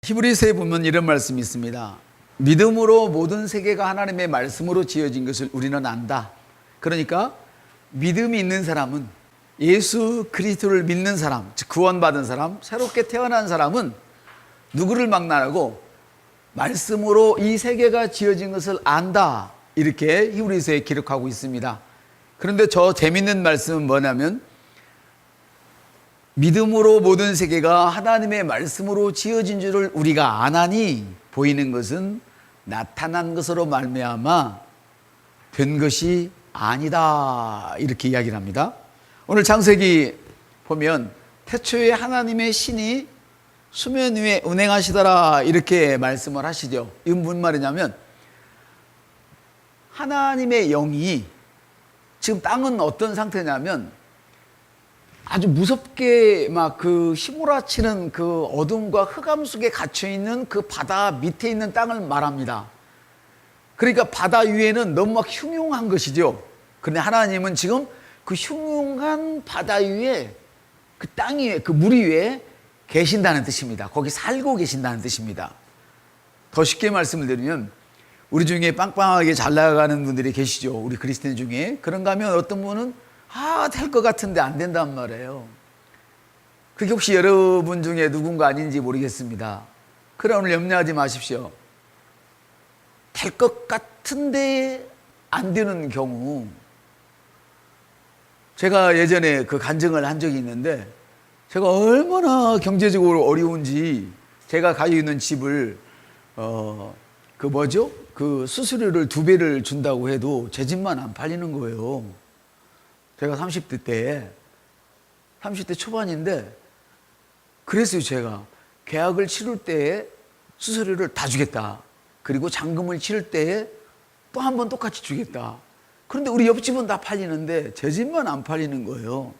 히브리서에 보면 이런 말씀이 있습니다. 믿음으로 모든 세계가 하나님의 말씀으로 지어진 것을 우리는 안다. 그러니까 믿음이 있는 사람은, 예수 그리스도를 믿는 사람, 즉 구원받은 사람, 새롭게 태어난 사람은 누구를 막론하고 말씀으로 이 세계가 지어진 것을 안다, 이렇게 히브리서에 기록하고 있습니다. 그런데 저 재밌는 말씀은 뭐냐면, 믿음으로 모든 세계가 하나님의 말씀으로 지어진 줄을 우리가 아나니 보이는 것은 나타난 것으로 말미암아 된 것이 아니다, 이렇게 이야기를 합니다. 오늘 창세기 보면 태초에 하나님의 신이 수면 위에 운행하시더라, 이렇게 말씀을 하시죠. 이건 무슨 말이냐면, 하나님의 영이, 지금 땅은 어떤 상태냐면 아주 무섭게 막 그 휘몰아치는 그 어둠과 흑암 속에 갇혀있는 그 바다 밑에 있는 땅을 말합니다. 그러니까 바다 위에는 너무 막 흉흉한 것이죠. 그런데 하나님은 지금 그 흉흉한 바다 위에, 그 땅 위에, 그 물 위에 계신다는 뜻입니다. 거기 살고 계신다는 뜻입니다. 더 쉽게 말씀을 드리면, 우리 중에 빵빵하게 잘 나가는 분들이 계시죠. 우리 그리스도인 중에. 그런가 하면 어떤 분은 될 것 같은데 안 된단 말이에요. 그게 혹시 여러분 중에 누군가 아닌지 모르겠습니다. 그러나 오늘 염려하지 마십시오. 될 것 같은데 안 되는 경우, 제가 예전에 그 간증을 한 적이 있는데, 제가 얼마나 경제적으로 어려운지, 제가 가지고 있는 집을 그 수수료를 2배를 준다고 해도 제 집만 안 팔리는 거예요. 제가 30대 초반인데, 그랬어요. 제가 계약을 치를 때에 수수료를 다 주겠다, 그리고 잔금을 치를 때에 또 한 번 똑같이 주겠다. 그런데 우리 옆집은 다 팔리는데 제 집만 안 팔리는 거예요.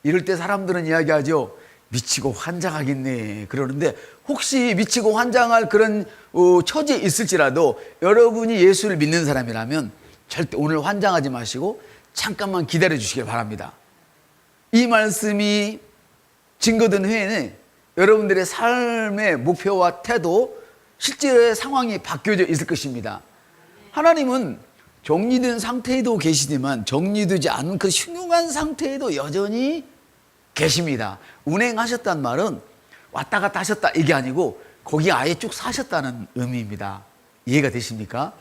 이럴 때 사람들은 이야기하죠. 미치고 환장하겠네, 그러는데, 혹시 미치고 환장할 그런 처지에 있을지라도 여러분이 예수를 믿는 사람이라면 절대 오늘 환장하지 마시고 잠깐만 기다려 주시길 바랍니다. 이 말씀이 증거된 후에는 여러분들의 삶의 목표와 태도, 실제로의 상황이 바뀌어져 있을 것입니다. 하나님은 정리된 상태에도 계시지만 정리되지 않은 그 흉흉한 상태에도 여전히 계십니다. 운행하셨단 말은 왔다 갔다 하셨다, 이게 아니고 거기 아예 쭉 사셨다는 의미입니다. 이해가 되십니까?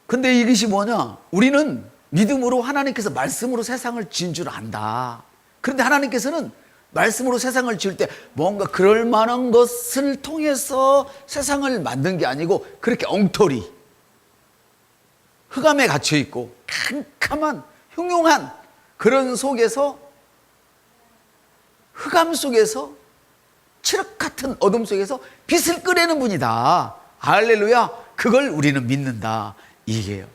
근데 이것이 뭐냐? 우리는 믿음으로 하나님께서 말씀으로 세상을 지은 줄 안다. 그런데 하나님께서는 말씀으로 세상을 지을 때 뭔가 그럴 만한 것을 통해서 세상을 만든 게 아니고, 그렇게 엉터리, 흑암에 갇혀있고 캄캄한 흉흉한 그런 속에서, 흑암 속에서, 칠흑 같은 어둠 속에서 빛을 끄내는 분이다. 할렐루야. 그걸 우리는 믿는다, 이게요.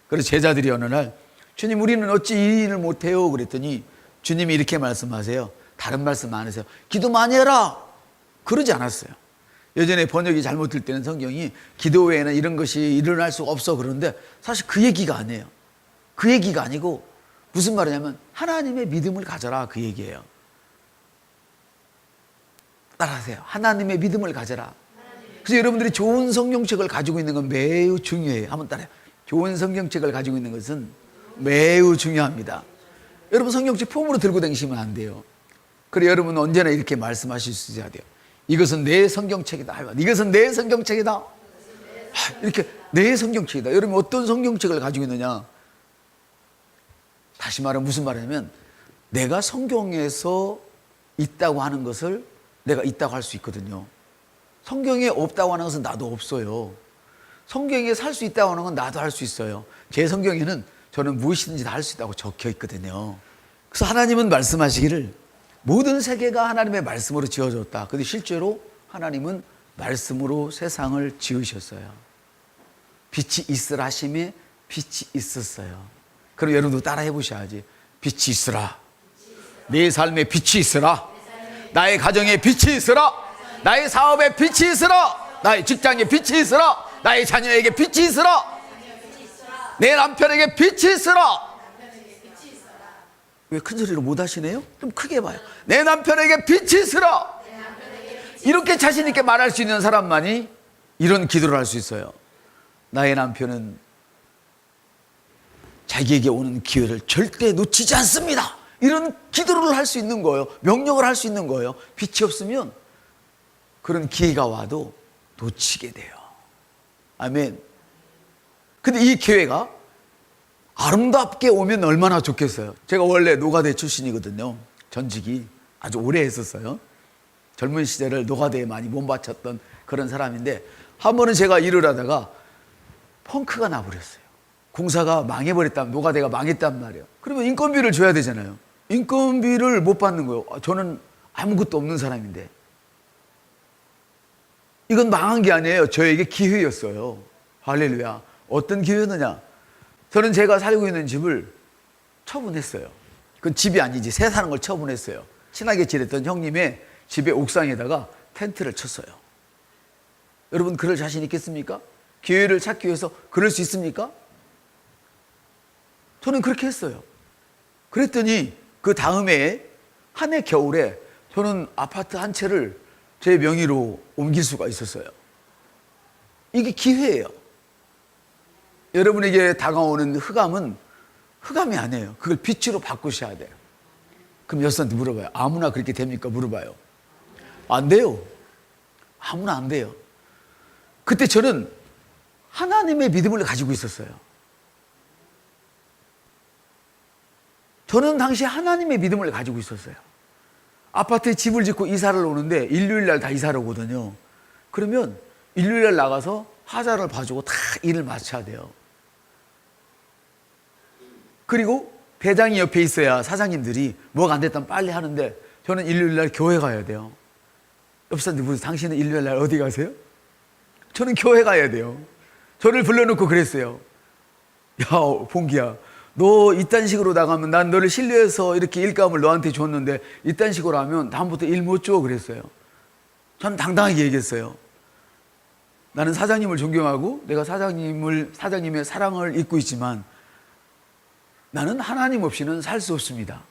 그래서 제자들이 어느 날, 주님, 우리는 어찌 이 일을 못해요? 그랬더니 주님이 이렇게 말씀하세요. 다른 말씀 안 하세요. 기도 많이 해라, 그러지 않았어요. 예전에 번역이 잘못될 때는 성경이 기도 외에는 이런 것이 일어날 수 없어, 그런데 사실 그 얘기가 아니에요. 그 얘기가 아니고 무슨 말이냐면 하나님의 믿음을 가져라, 그 얘기예요. 따라하세요. 하나님의 믿음을 가져라. 그래서 여러분들이 좋은 성경책을 가지고 있는 건 매우 중요해요. 한번 따라해요. 좋은 성경책을 가지고 있는 것은 매우 중요합니다. 여러분 성경책 폼으로 들고 다니시면 안 돼요. 그래, 여러분은 언제나 이렇게 말씀하실 수 있어야 돼요. 이것은 내 성경책이다. 이것은 내 성경책이다. 이렇게 내 성경책이다. 여러분 어떤 성경책을 가지고 있느냐? 다시 말하면 무슨 말이냐면, 내가 성경에서 있다고 하는 것을 내가 있다고 할 수 있거든요. 성경에 없다고 하는 것은 나도 없어요. 성경에 살 수 있다고 하는 건 나도 할 수 있어요. 제 성경에는 저는 무엇이든지 다 할 수 있다고 적혀 있거든요. 그래서 하나님은 말씀하시기를 모든 세계가 하나님의 말씀으로 지어졌다. 근데 실제로 하나님은 말씀으로 세상을 지으셨어요. 빛이 있으라 하심에 빛이 있었어요. 그럼 여러분도 따라 해보셔야지. 빛이 있으라. 내 삶에 빛이 있으라. 나의 가정에 빛이 있으라. 나의 사업에 빛이 있으라. 나의 직장에 빛이 있으라. 나의 자녀에게 빛이 있으라. 내 남편에게 빛이 있으라. 왜 큰 소리로 못 하시네요? 좀 크게 봐요. 내 남편에게 빛이 있으라. 이렇게 자신 있게 말할 수 있는 사람만이 이런 기도를 할 수 있어요. 나의 남편은 자기에게 오는 기회를 절대 놓치지 않습니다. 이런 기도를 할 수 있는 거예요. 명령을 할 수 있는 거예요. 빛이 없으면 그런 기회가 와도 놓치게 돼요. 아멘. 근데 이 기회가 아름답게 오면 얼마나 좋겠어요. 제가 원래 노가대 출신이거든요. 전직이 아주 오래 했었어요. 젊은 시절을 노가대에 많이 몸바쳤던 그런 사람인데, 한 번은 제가 일을 하다가 펑크가 나버렸어요. 공사가 망해버렸다면, 노가대가 망했단 말이에요. 그러면 인건비를 줘야 되잖아요. 인건비를 못 받는 거예요. 저는 아무것도 없는 사람인데. 이건 망한 게 아니에요. 저에게 기회였어요. 할렐루야. 어떤 기회였느냐? 저는 제가 살고 있는 집을 처분했어요. 그건 집이 아니지, 새 사는 걸 처분했어요. 친하게 지냈던 형님의 집의 옥상에다가 텐트를 쳤어요. 여러분, 그럴 자신 있겠습니까? 기회를 찾기 위해서 그럴 수 있습니까? 저는 그렇게 했어요. 그랬더니 그 다음에 한 해 겨울에 저는 아파트 한 채를 제 명의로 옮길 수가 있었어요. 이게 기회예요. 여러분에게 다가오는 흑암은 흑암이 아니에요. 그걸 빛으로 바꾸셔야 돼요. 그럼 여러분한테 물어봐요. 아무나 그렇게 됩니까? 물어봐요. 안 돼요. 아무나 안 돼요. 그때 저는 하나님의 믿음을 가지고 있었어요. 저는 당시 하나님의 믿음을 가지고 있었어요. 아파트에 집을 짓고 이사를 오는데 일요일날 다 이사를 오거든요. 그러면 일요일날 나가서 하자를 봐주고 다 일을 마쳐야 돼요. 그리고 대장이 옆에 있어야 사장님들이 뭐가 안 됐다면 빨리 하는데, 저는 일요일날 교회 가야 돼요. 옆 사람들 무슨 당신은 일요일날 어디 가세요? 저는 교회 가야 돼요. 저를 불러놓고 그랬어요. 야, 봉기야, 너 이딴 식으로 나가면 난 너를 신뢰해서 이렇게 일감을 너한테 줬는데 이딴 식으로 하면 다음부터 일 못 줘. 그랬어요. 저는 당당하게 얘기했어요. 나는 사장님을 존경하고 내가 사장님의 사랑을 잊고 있지만 나는 하나님 없이는 살 수 없습니다.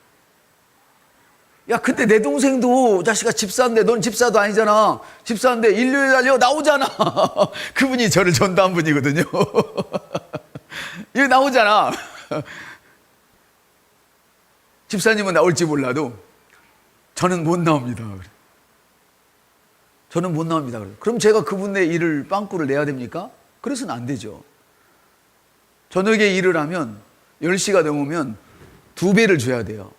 야, 근데 내 동생도 자식아 집사인데 넌 집사도 아니잖아. 집사인데 일요일 날요 나오잖아. 그분이 저를 전도한 분이거든요. 여기 나오잖아. 집사님은 나올지 몰라도 저는 못 나옵니다. 저는 못 나옵니다. 그럼 제가 그분의 일을 빵꾸를 내야 됩니까? 그래서는 안 되죠. 저녁에 일을 하면 10시가 넘으면 2배를 줘야 돼요.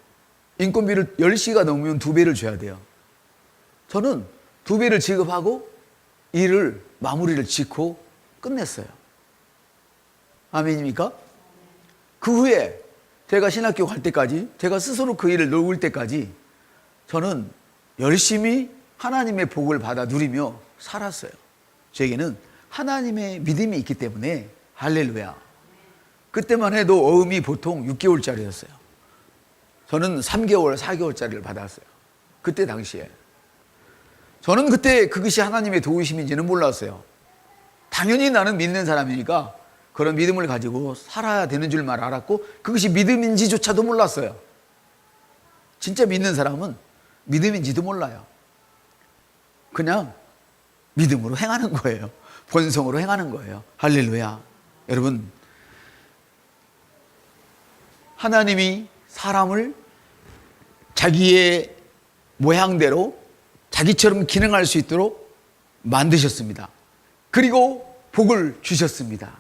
인건비를 10시가 넘으면 2배를 줘야 돼요. 저는 2배를 지급하고 일을 마무리를 짓고 끝냈어요. 아멘입니까? 그 후에 제가 신학교 갈 때까지, 제가 스스로 그 일을 놓을 때까지 저는 열심히 하나님의 복을 받아 누리며 살았어요. 저에게는 하나님의 믿음이 있기 때문에. 할렐루야. 그때만 해도 어음이 보통 6개월짜리였어요. 저는 3개월, 4개월짜리를 받았어요. 그때 당시에. 저는 그때 그것이 하나님의 도우심인지는 몰랐어요. 당연히 나는 믿는 사람이니까 그런 믿음을 가지고 살아야 되는 줄만 알았고, 그것이 믿음인지조차도 몰랐어요. 진짜 믿는 사람은 믿음인지도 몰라요. 그냥 믿음으로 행하는 거예요. 본성으로 행하는 거예요. 할렐루야. 여러분, 하나님이 사람을 자기의 모양대로 자기처럼 기능할 수 있도록 만드셨습니다. 그리고 복을 주셨습니다.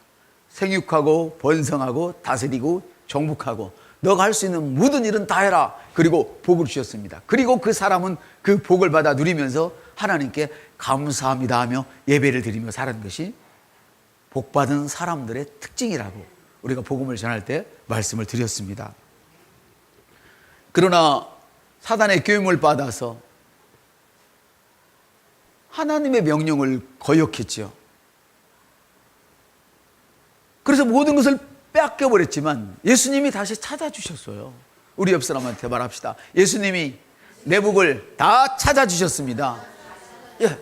생육하고 번성하고 다스리고 정복하고 너가 할 수 있는 모든 일은 다 해라. 그리고 복을 주셨습니다. 그리고 그 사람은 그 복을 받아 누리면서 하나님께 감사합니다 하며 예배를 드리며 사는 것이 복받은 사람들의 특징이라고 우리가 복음을 전할 때 말씀을 드렸습니다. 그러나 사단의 교임을 받아서 하나님의 명령을 거역했죠. 그래서 모든 것을 뺏겨버렸지만 예수님이 다시 찾아주셨어요. 우리 옆 사람한테 말합시다. 예수님이 내 복을 다 찾아주셨습니다. 예,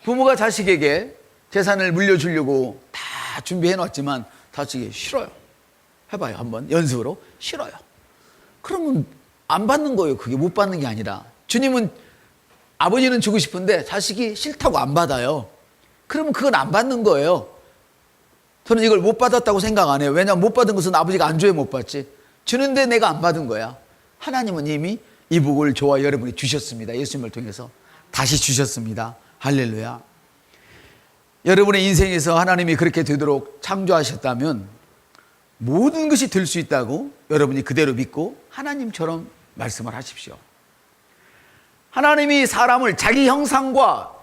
부모가 자식에게 재산을 물려주려고 다 준비해놨지만 자식이 싫어요. 해봐요. 한번 연습으로. 싫어요. 그러면 안 받는 거예요. 그게 못 받는 게 아니라 주님은 아버지는 주고 싶은데 자식이 싫다고 안 받아요. 그러면 그건 안 받는 거예요. 저는 이걸 못 받았다고 생각 안 해요. 왜냐하면 못 받은 것은 아버지가 안 줘야 못 받지. 주는데 내가 안 받은 거야. 하나님은 이미 이 복을 저와 여러분이 주셨습니다. 예수님을 통해서 다시 주셨습니다. 할렐루야. 여러분의 인생에서 하나님이 그렇게 되도록 창조하셨다면 모든 것이 될 수 있다고 여러분이 그대로 믿고 하나님처럼 말씀을 하십시오. 하나님이 사람을 자기 형상과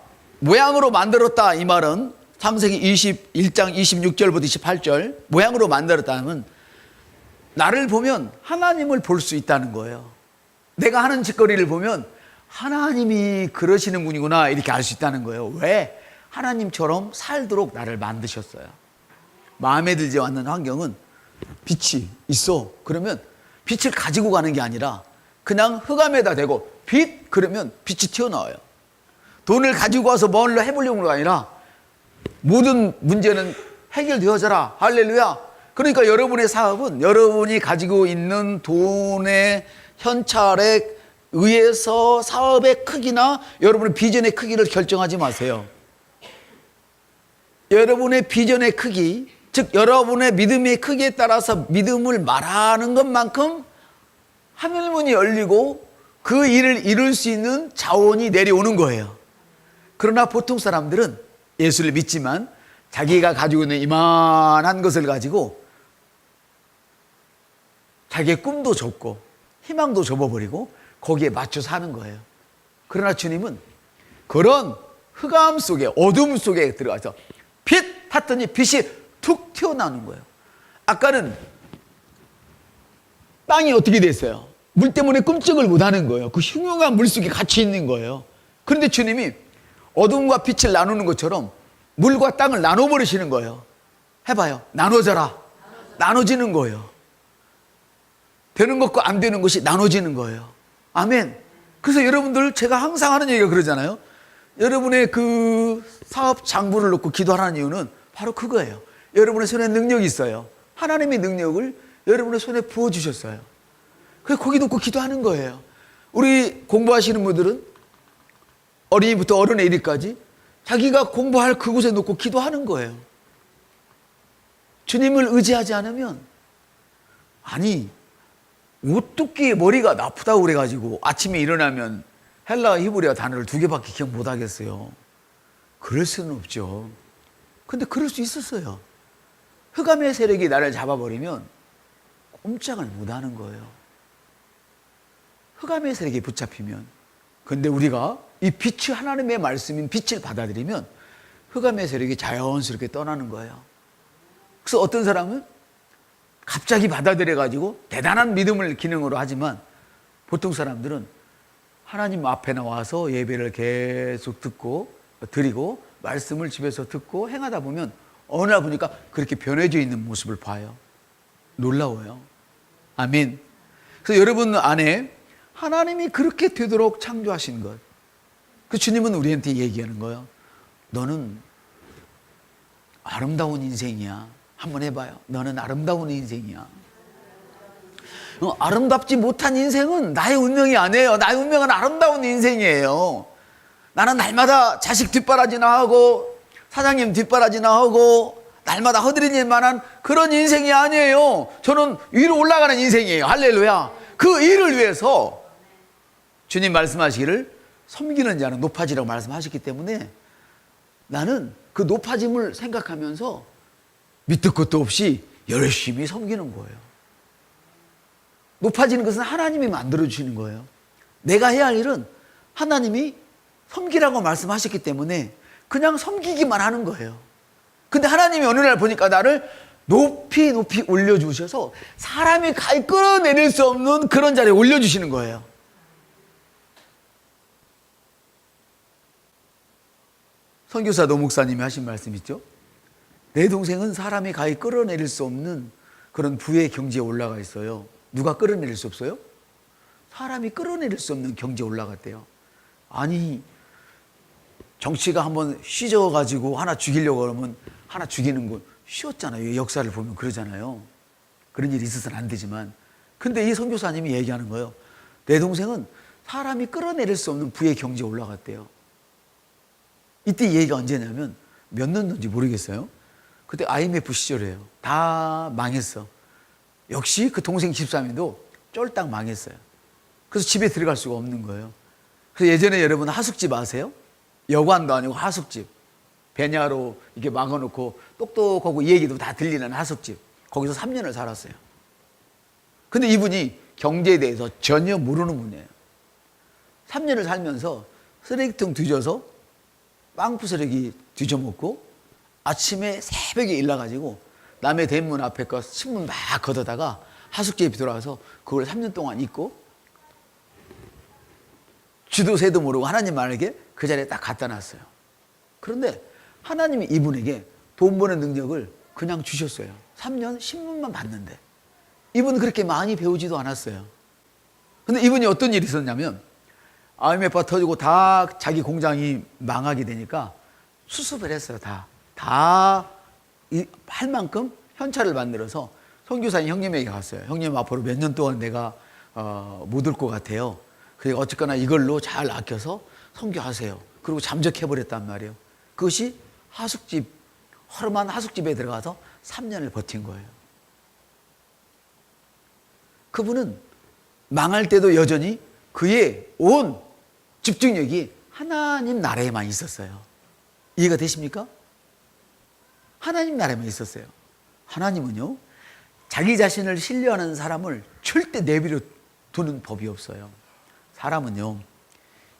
모양으로 만들었다, 이 말은 창세기 21장 26절부터 28절 모양으로 만들었다면 나를 보면 하나님을 볼 수 있다는 거예요. 내가 하는 짓거리를 보면 하나님이 그러시는 분이구나 이렇게 알 수 있다는 거예요. 왜? 하나님처럼 살도록 나를 만드셨어요. 마음에 들지 않는 환경은 빛이 있어. 그러면 빛을 가지고 가는 게 아니라 그냥 흑암에다 대고 빛? 그러면 빛이 튀어나와요. 돈을 가지고 와서 뭘로 해보려는 게 아니라 모든 문제는 해결되어져라. 할렐루야. 그러니까 여러분의 사업은 여러분이 가지고 있는 돈의 현찰에 의해서 사업의 크기나 여러분의 비전의 크기를 결정하지 마세요. 여러분의 비전의 크기, 즉 여러분의 믿음의 크기에 따라서 믿음을 말하는 것만큼 하늘문이 열리고 그 일을 이룰 수 있는 자원이 내려오는 거예요. 그러나 보통 사람들은 예수를 믿지만 자기가 가지고 있는 이만한 것을 가지고 자기의 꿈도 접고 희망도 접어버리고 거기에 맞춰 사는 거예요. 그러나 주님은 그런 흑암 속에 어둠 속에 들어가서 빛 했더니 빛이 툭 튀어나오는 거예요. 아까는 땅이 어떻게 됐어요? 물 때문에 끔찍을 못하는 거예요. 그 흉흉한 물 속에 갇혀 있는 거예요. 그런데 주님이 어둠과 빛을 나누는 것처럼 물과 땅을 나눠버리시는 거예요. 해봐요. 나눠져라. 나눠지는 거예요. 되는 것과 안 되는 것이 나눠지는 거예요. 아멘. 그래서 여러분들 제가 항상 하는 얘기가 그러잖아요. 여러분의 그 사업 장부를 놓고 기도하는 이유는 바로 그거예요. 여러분의 손에 능력이 있어요. 하나님의 능력을 여러분의 손에 부어주셨어요. 그래서 거기 놓고 기도하는 거예요. 우리 공부하시는 분들은 어린이부터 어른에 이르기까지 자기가 공부할 그곳에 놓고 기도하는 거예요. 주님을 의지하지 않으면, 아니 어떻게 머리가 나쁘다고 그래가지고 아침에 일어나면 헬라 히브리어 단어를 2개밖에 기억 못하겠어요. 그럴 수는 없죠. 근데 그럴 수 있었어요. 흑암의 세력이 나를 잡아버리면 꼼짝을 못하는 거예요. 흑암의 세력이 붙잡히면. 근데 우리가 이 빛이 하나님의 말씀인 빛을 받아들이면 흑암의 세력이 자연스럽게 떠나는 거예요. 그래서 어떤 사람은 갑자기 받아들여가지고 대단한 믿음을 기능으로 하지만 보통 사람들은 하나님 앞에 나와서 예배를 계속 듣고 드리고 말씀을 집에서 듣고 행하다 보면 어느 날 보니까 그렇게 변해져 있는 모습을 봐요. 놀라워요. 아멘. 그래서 여러분 안에 하나님이 그렇게 되도록 창조하신 것, 그 주님은 우리한테 얘기하는 거예요. 너는 아름다운 인생이야. 한번 해봐요. 너는 아름다운 인생이야. 아름답지 못한 인생은 나의 운명이 아니에요. 나의 운명은 아름다운 인생이에요. 나는 날마다 자식 뒷바라지나 하고 사장님 뒷바라지나 하고 날마다 허드렛일 만한 그런 인생이 아니에요. 저는 위로 올라가는 인생이에요. 할렐루야. 그 일을 위해서 주님 말씀하시기를 섬기는 자는 높아지라고 말씀하셨기 때문에 나는 그 높아짐을 생각하면서 밑도 끝도 없이 열심히 섬기는 거예요. 높아지는 것은 하나님이 만들어주시는 거예요. 내가 해야 할 일은 하나님이 섬기라고 말씀하셨기 때문에 그냥 섬기기만 하는 거예요. 근데 하나님이 어느 날 보니까 나를 높이 높이 올려주셔서 사람이 가히 끌어내릴 수 없는 그런 자리에 올려주시는 거예요. 선교사 노 목사님이 하신 말씀 있죠? 내 동생은 사람이 가히 끌어내릴 수 없는 그런 부의 경지에 올라가 있어요. 누가 끌어내릴 수 없어요? 사람이 끌어내릴 수 없는 경지에 올라갔대요. 아니, 정치가 한번 휘저어가지고 하나 죽이려고 그러면 하나 죽이는 거 쉬웠잖아요. 역사를 보면 그러잖아요. 그런 일이 있어서는 안 되지만. 근데 이 선교사님이 얘기하는 거예요. 내 동생은 사람이 끌어내릴 수 없는 부의 경지에 올라갔대요. 이때 얘기가 언제냐면 몇 년도인지 모르겠어요. 그때 IMF 시절이에요. 다 망했어. 역시 그 동생 집사님도 쫄딱 망했어요. 그래서 집에 들어갈 수가 없는 거예요. 그래서 예전에 여러분 하숙집 아세요? 여관도 아니고 하숙집. 베냐로 이렇게 막아놓고 똑똑하고 이 얘기도 다 들리는 하숙집. 거기서 3년을 살았어요. 근데 이분이 경제에 대해서 전혀 모르는 분이에요. 3년을 살면서 쓰레기통 뒤져서 빵꾸 쓰레기 뒤져먹고 아침에 새벽에 일나가지고 남의 대문 앞에 거 신문 막 걷어다가 하숙집에 들어와서 그걸 3년 동안 입고 쥐도 새도 모르고 하나님 말에게 그 자리에 딱 갖다 놨어요. 그런데 하나님이 이분에게 돈 버는 능력을 그냥 주셨어요. 3년 신문만 봤는데 이분은 그렇게 많이 배우지도 않았어요. 근데 이분이 어떤 일이 있었냐면 IMF가 터지고 다 자기 공장이 망하게 되니까 수습을 했어요. 다 할 만큼 현찰을 만들어서 선교사님 형님에게 갔어요. 형님 앞으로 몇 년 동안 내가 못 올 것 같아요. 그러니까 어쨌거나 이걸로 잘 아껴서 선교하세요. 그리고 잠적해버렸단 말이에요. 그것이 하숙집, 허름한 하숙집에 들어가서 3년을 버틴 거예요. 그분은 망할 때도 여전히 그의 온 집중력이 하나님 나라에만 있었어요. 이해가 되십니까? 하나님 나라에만 있었어요. 하나님은요, 자기 자신을 신뢰하는 사람을 절대 내버려 두는 법이 없어요. 사람은요,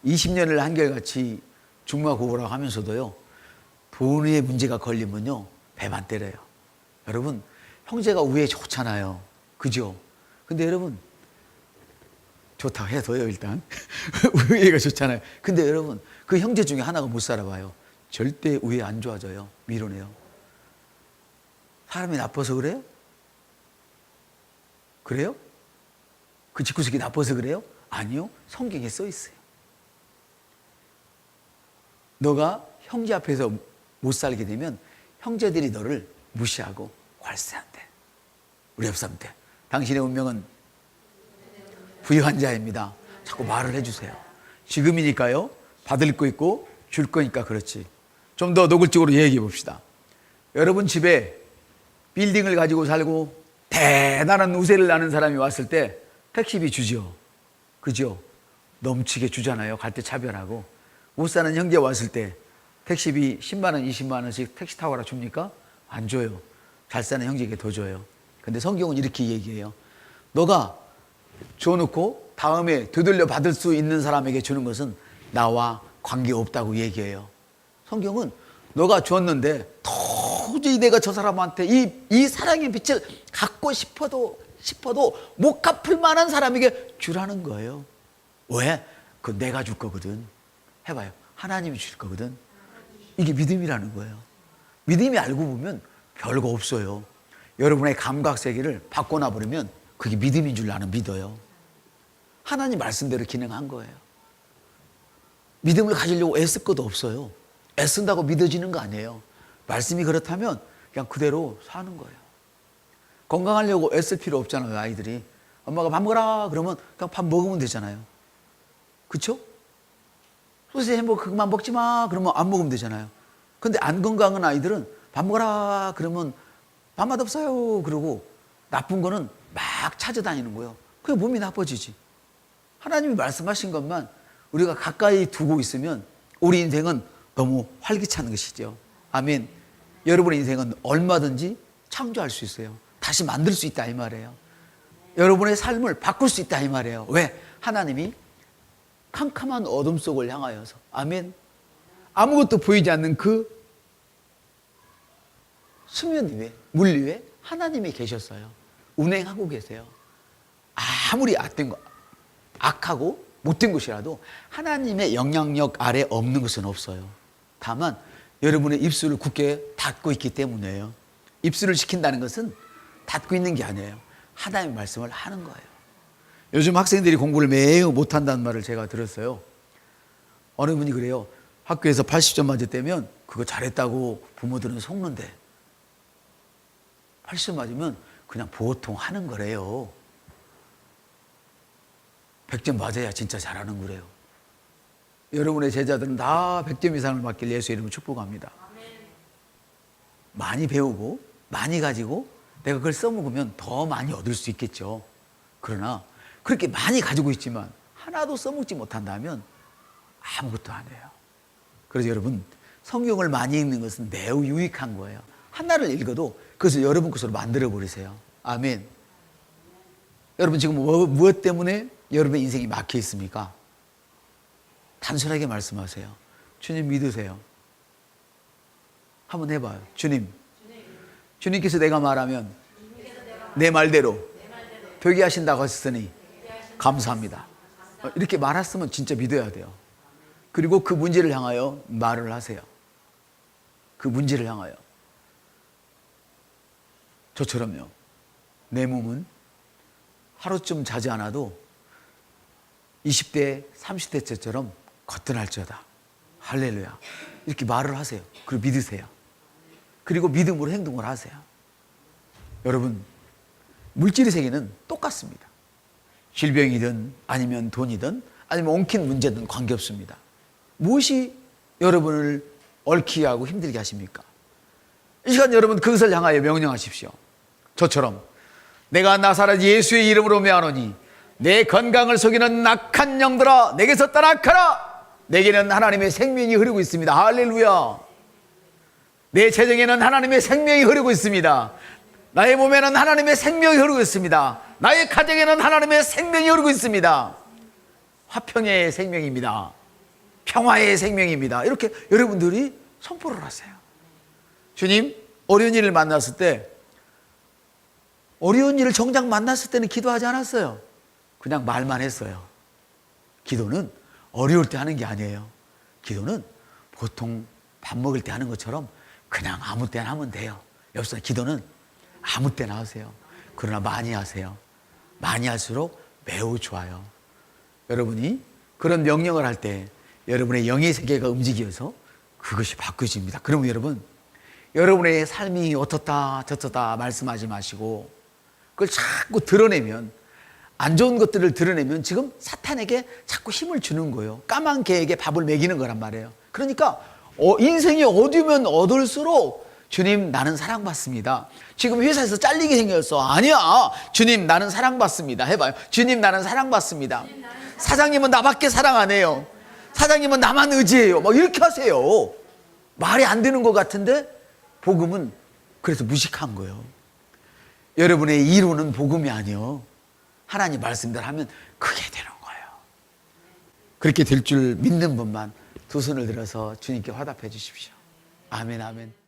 20년을 한결같이 중마고우라고 하면서도요, 돈의 문제가 걸리면요, 배만 때려요. 여러분, 형제가 우애 좋잖아요. 그죠? 근데 여러분, 좋다고 해도요, 일단. 우애가 좋잖아요. 근데 여러분, 그 형제 중에 하나가 못 살아봐요. 절대 우애 안 좋아져요. 밀어내요. 사람이 나빠서 그래요? 그래요? 그 집구석이 나빠서 그래요? 아니요. 성경에 써 있어요. 너가 형제 앞에서 못 살게 되면 형제들이 너를 무시하고 괄세한대. 우리 옆사람한테 당신의 운명은 부유한 자입니다. 자꾸 말을 해주세요. 지금이니까요. 받을 거 있고 줄 거니까 그렇지. 좀 더 노골적으로 얘기해 봅시다. 여러분 집에 빌딩을 가지고 살고 대단한 우세를 나는 사람이 왔을 때 택시비 주죠. 그죠? 넘치게 주잖아요. 갈 때 차별하고. 못 사는 형제 왔을 때 택시비 10만 원, 20만 원씩 택시 타고 가라 줍니까? 안 줘요. 잘 사는 형제에게 더 줘요. 근데 성경은 이렇게 얘기해요. 너가 줘놓고 다음에 되돌려 받을 수 있는 사람에게 주는 것은 나와 관계없다고 얘기해요. 성경은 너가 줬는데 도저히 내가 저 사람한테 이 사랑의 빛을 갖고 싶어도 못 갚을 만한 사람에게 주라는 거예요. 왜? 그건 내가 줄 거거든. 해봐요. 하나님이 줄 거거든. 이게 믿음이라는 거예요. 믿음이 알고 보면 별거 없어요. 여러분의 감각 세계를 바꿔놔 버리면 그게 믿음인 줄 나는 믿어요. 하나님 말씀대로 기능한 거예요. 믿음을 가지려고 애쓸 것도 없어요. 애쓴다고 믿어지는 거 아니에요. 말씀이 그렇다면 그냥 그대로 사는 거예요. 건강하려고 애쓸 필요 없잖아요. 아이들이 엄마가 밥 먹어라 그러면 그냥 밥 먹으면 되잖아요. 그렇죠? 소시지 햄버거 그만 먹지 마 그러면 안 먹으면 되잖아요. 근데 안 건강한 아이들은 밥 먹어라 그러면 밥 맛없어요 그러고 나쁜 거는 막 찾아다니는 거예요. 그게 몸이 나빠지지. 하나님이 말씀하신 것만 우리가 가까이 두고 있으면 우리 인생은 너무 활기찬 것이죠. 아멘. 여러분의 인생은 얼마든지 창조할 수 있어요. 다시 만들 수 있다 이 말이에요. 여러분의 삶을 바꿀 수 있다 이 말이에요. 왜? 하나님이 캄캄한 어둠 속을 향하여서 아멘. 아무것도 보이지 않는 그 수면 위에 물 위에 하나님이 계셨어요. 운행하고 계세요. 아무리 악하고 못된 것이라도 하나님의 영향력 아래 없는 것은 없어요. 다만 여러분의 입술을 굳게 닫고 있기 때문이에요. 입술을 지킨다는 것은 닫고 있는 게 아니에요. 하나님의 말씀을 하는 거예요. 요즘 학생들이 공부를 매우 못한다는 말을 제가 들었어요. 어느 분이 그래요. 학교에서 80점 맞았다면 그거 잘했다고 부모들은 속는데 80점 맞으면 그냥 보통 하는 거래요. 100점 맞아야 진짜 잘하는 거래요. 여러분의 제자들은 다 100점 이상을 맞길 예수 이름으로 축복합니다. 많이 배우고 많이 가지고 내가 그걸 써먹으면 더 많이 얻을 수 있겠죠. 그러나 그렇게 많이 가지고 있지만 하나도 써먹지 못한다면 아무것도 안 해요. 그래서 여러분, 성경을 많이 읽는 것은 매우 유익한 거예요. 하나를 읽어도 그것을 여러분 것으로 만들어 버리세요. 아멘. 여러분 지금 무엇 때문에 여러분의 인생이 막혀 있습니까? 단순하게 말씀하세요. 주님 믿으세요. 한번 해봐요. 주님께서 내가 말하면 내 말대로 되게 하신다고 하셨으니 감사합니다. 이렇게 말했으면 진짜 믿어야 돼요. 그리고 그 문제를 향하여 말을 하세요. 그 문제를 향하여. 저처럼요. 내 몸은 하루쯤 자지 않아도 20대, 30대 때처럼 거뜬할지어다. 할렐루야. 이렇게 말을 하세요. 그리고 믿으세요. 그리고 믿음으로 행동을 하세요. 여러분, 물질의 세계는 똑같습니다. 질병이든 아니면 돈이든 아니면 엉킨 문제든 관계없습니다. 무엇이 여러분을 얽히게 하고 힘들게 하십니까? 이 시간 여러분 그것을 향하여 명령하십시오. 저처럼 내가 나사렛 예수의 이름으로 명하노니 내 건강을 속이는 악한 영들아 내게서 떠나가라. 내게는 하나님의 생명이 흐르고 있습니다. 할렐루야. 내 재정에는 하나님의 생명이 흐르고 있습니다. 나의 몸에는 하나님의 생명이 흐르고 있습니다. 나의 가정에는 하나님의 생명이 흐르고 있습니다. 화평의 생명입니다. 평화의 생명입니다. 이렇게 여러분들이 선포를 하세요. 주님, 어려운 일을 만났을 때, 어려운 일을 정작 만났을 때는 기도하지 않았어요. 그냥 말만 했어요. 기도는 어려울 때 하는 게 아니에요. 기도는 보통 밥 먹을 때 하는 것처럼 그냥 아무 때나 하면 돼요. 여기서 기도는 아무 때나 하세요. 그러나 많이 하세요. 많이 할수록 매우 좋아요. 여러분이 그런 명령을 할 때 여러분의 영의 세계가 움직여서 그것이 바뀌어집니다. 그러면 여러분, 여러분의 삶이 어떻다 저떻다 말씀하지 마시고 그걸 자꾸 드러내면, 안 좋은 것들을 드러내면 지금 사탄에게 자꾸 힘을 주는 거예요. 까만 개에게 밥을 먹이는 거란 말이에요. 그러니까 인생이 어두우면 어두울수록 주님 나는 사랑받습니다. 지금 회사에서 잘리게 생겼어. 아니야. 주님 나는 사랑받습니다. 해봐요. 주님 나는 사랑받습니다. 사장님은 나밖에 사랑 안 해요. 사장님은 나만 의지해요. 막 이렇게 하세요. 말이 안 되는 것 같은데 복음은 그래서 무식한 거예요. 여러분의 이루는 복음이 아니요. 하나님 말씀대로 하면 그게 되는 거예요. 그렇게 될 줄 믿는 분만 두 손을 들어서 주님께 화답해 주십시오. 아멘, 아멘.